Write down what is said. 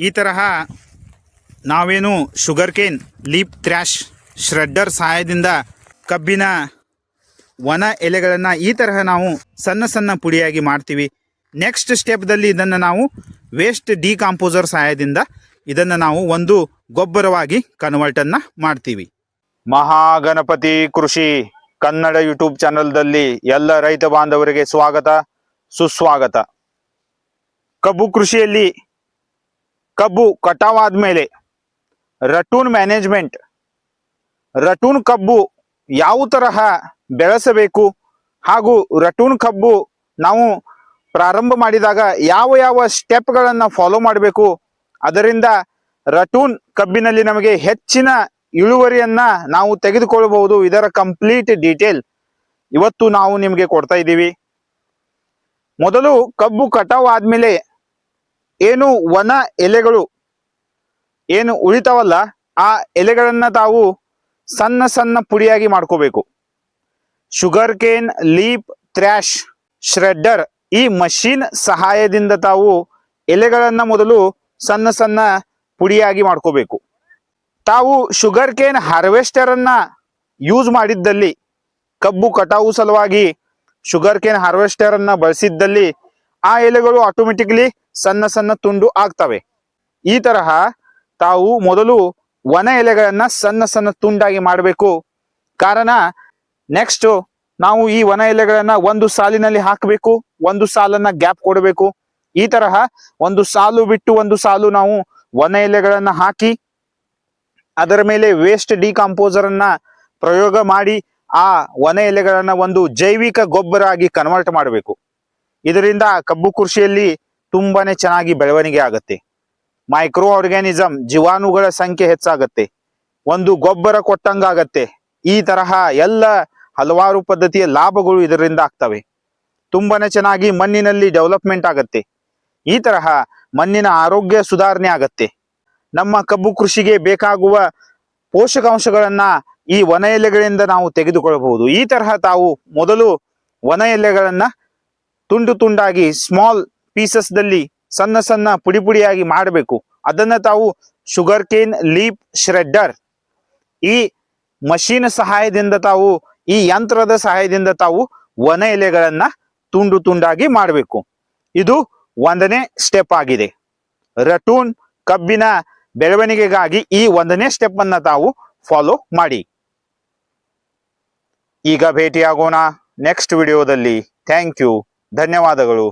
ಈ ತರಹ ನಾವೇನು sugar cane leap trash shredder ಸಹಾಯದಿಂದ ಕಬ್ಬಿನ ಒಣ ಎಲೆಗಳನ್ನು ಈ ತರಹ ನಾವು ಸಣ್ಣ ಸಣ್ಣ ಪುಡಿಯಾಗಿ ಮಾಡ್ತೀವಿ. ನೆಕ್ಸ್ಟ್ ಸ್ಟೆಪ್ದಲ್ಲಿ ಇದನ್ನು ನಾವು ವೇಸ್ಟ್ ಡಿಕಾಂಪೋಸರ್ ಸಹಾಯದಿಂದ ಇದನ್ನು ನಾವು ಒಂದು ಗೊಬ್ಬರವಾಗಿ ಕನ್ವರ್ಟನ್ನು ಮಾಡ್ತೀವಿ. ಮಹಾಗಣಪತಿ ಕೃಷಿ ಕನ್ನಡ ಯೂಟ್ಯೂಬ್ ಚಾನಲ್ದಲ್ಲಿ ಎಲ್ಲ ರೈತ ಬಾಂಧವರಿಗೆ ಸ್ವಾಗತ ಸುಸ್ವಾಗತ. ಕಬ್ಬು ಕೃಷಿಯಲ್ಲಿ ಕಬ್ಬು ಕಟಾವಾದ ಮೇಲೆ ರಟೂನ್ ಮ್ಯಾನೇಜ್ಮೆಂಟ್, ರಟೂನ್ ಕಬ್ಬು ಯಾವ ತರಹ ಬೆಳೆಸಬೇಕು ಹಾಗೂ ರಟೂನ್ ಕಬ್ಬು ನಾವು ಪ್ರಾರಂಭ ಮಾಡಿದಾಗ ಯಾವ ಯಾವ ಸ್ಟೆಪ್ಗಳನ್ನು ಫಾಲೋ ಮಾಡಬೇಕು, ಅದರಿಂದ ರಟೂನ್ ಕಬ್ಬಿನಲ್ಲಿ ನಮಗೆ ಹೆಚ್ಚಿನ ಇಳುವರಿಯನ್ನ ನಾವು ತೆಗೆದುಕೊಳ್ಳಬಹುದು. ಇದರ ಕಂಪ್ಲೀಟ್ ಡೀಟೇಲ್ ಇವತ್ತು ನಾವು ನಿಮಗೆ ಕೊಡ್ತಾ ಇದ್ದೀವಿ. ಮೊದಲು ಕಬ್ಬು ಕಟಾವು ಆದ್ಮೇಲೆ ಏನು ಒಣ ಎಲೆಗಳು ಏನು ಉಳಿತಾವಲ್ಲ, ಆ ಎಲೆಗಳನ್ನ ತಾವು ಸಣ್ಣ ಸಣ್ಣ ಪುಡಿಯಾಗಿ ಮಾಡ್ಕೋಬೇಕು. Sugar cane leap trash shredder ಈ ಮಷೀನ್ ಸಹಾಯದಿಂದ ತಾವು ಎಲೆಗಳನ್ನ ಮೊದಲು ಸಣ್ಣ ಸಣ್ಣ ಪುಡಿಯಾಗಿ ಮಾಡ್ಕೋಬೇಕು. ತಾವು ಶುಗರ್ ಕೇನ್ ಹಾರ್ವೆಸ್ಟರ್ ಅನ್ನ ಯೂಸ್ ಮಾಡಿದ್ದಲ್ಲಿ, ಕಬ್ಬು ಕಟಾವು ಸಲುವಾಗಿ ಶುಗರ್ ಕೇನ್ ಹಾರ್ವೆಸ್ಟರ್ ಅನ್ನ ಬಳಸಿದ್ದಲ್ಲಿ ಆ ಎಲೆಗಳು ಆಟೋಮೆಟಿಕ್ಲಿ ಸಣ್ಣ ಸಣ್ಣ ತುಂಡು ಆಗ್ತವೆ. ಈ ತರಹ ತಾವು ಮೊದಲು ಒಣ ಎಲೆಗಳನ್ನ ಸಣ್ಣ ಸಣ್ಣ ತುಂಡಾಗಿ ಮಾಡಬೇಕು. ಕಾರಣ ನೆಕ್ಸ್ಟ್ ನಾವು ಈ ಒಣ ಎಲೆಗಳನ್ನ ಒಂದು ಸಾಲಿನಲ್ಲಿ ಹಾಕಬೇಕು, ಒಂದು ಸಾಲನ್ನ ಗ್ಯಾಪ್ ಕೊಡಬೇಕು. ಈ ತರಹ ಒಂದು ಸಾಲು ಬಿಟ್ಟು ಒಂದು ಸಾಲು ನಾವು ಒಣ ಎಲೆಗಳನ್ನ ಹಾಕಿ ಅದರ ಮೇಲೆ ವೇಸ್ಟ್ ಡಿಕಾಂಪೋಸರ್ ಅನ್ನ ಪ್ರಯೋಗ ಮಾಡಿ ಆ ಒಣ ಎಲೆಗಳನ್ನ ಒಂದು ಜೈವಿಕ ಗೊಬ್ಬರ ಆಗಿ ಕನ್ವರ್ಟ್ ಮಾಡಬೇಕು. ಇದರಿಂದ ಕಬ್ಬು ಕೃಷಿಯಲ್ಲಿ ತುಂಬಾನೇ ಚೆನ್ನಾಗಿ ಬೆಳವಣಿಗೆ ಆಗುತ್ತೆ. ಮೈಕ್ರೋ ಆರ್ಗ್ಯಾನಿಸಮ್ ಜೀವಾಣುಗಳ ಸಂಖ್ಯೆ ಹೆಚ್ಚಾಗತ್ತೆ, ಒಂದು ಗೊಬ್ಬರ ಕೊಟ್ಟಂಗಾಗತ್ತೆ. ಈ ತರಹ ಎಲ್ಲ ಹಲವಾರು ಪದ್ಧತಿಯ ಲಾಭಗಳು ಇದರಿಂದ ಆಗ್ತವೆ. ತುಂಬಾನೇ ಚೆನ್ನಾಗಿ ಮಣ್ಣಿನಲ್ಲಿ ಡೆವಲಪ್ಮೆಂಟ್ ಆಗತ್ತೆ. ಈ ತರಹ ಮಣ್ಣಿನ ಆರೋಗ್ಯ ಸುಧಾರಣೆ ಆಗತ್ತೆ. ನಮ್ಮ ಕಬ್ಬು ಕೃಷಿಗೆ ಬೇಕಾಗುವ ಪೋಷಕಾಂಶಗಳನ್ನ ಈ ಒಣ ಎಲೆಗಳಿಂದ ನಾವು ತೆಗೆದುಕೊಳ್ಳಬಹುದು. ಈ ತರಹ ತಾವು ಮೊದಲು ಒಣ ಎಲೆಗಳನ್ನ ತುಂಡು ತುಂಡಾಗಿ ಸ್ಮಾಲ್ ಪೀಸಸ್ ದಲ್ಲಿ ಸಣ್ಣ ಸಣ್ಣ ಪುಡಿ ಪುಡಿಯಾಗಿ ಮಾಡಬೇಕು. ಅದನ್ನ ತಾವು ಶುಗರ್ ಕೇನ್ ಲೀಪ್ ಶ್ರೆಡ್ಡರ್ ಈ ಮಷೀನ್ ಸಹಾಯದಿಂದ ತಾವು ಈ ಯಂತ್ರದ ಸಹಾಯದಿಂದ ತಾವು ಒಣ ಎಲೆಗಳನ್ನ ತುಂಡು ತುಂಡಾಗಿ ಮಾಡಬೇಕು. ಇದು ಒಂದನೇ ಸ್ಟೆಪ್ ಆಗಿದೆ. ರಟೂನ್ ಕಬ್ಬಿನ ಬೆಳವಣಿಗೆಗಾಗಿ ಈ ಒಂದನೇ ಸ್ಟೆಪ್ ಅನ್ನ ತಾವು ಫಾಲೋ ಮಾಡಿ. ಈಗ ಭೇಟಿಯಾಗೋಣ ನೆಕ್ಸ್ಟ್ ವಿಡಿಯೋದಲ್ಲಿ. ಥ್ಯಾಂಕ್ ಯು, ಧನ್ಯವಾದಗಳು.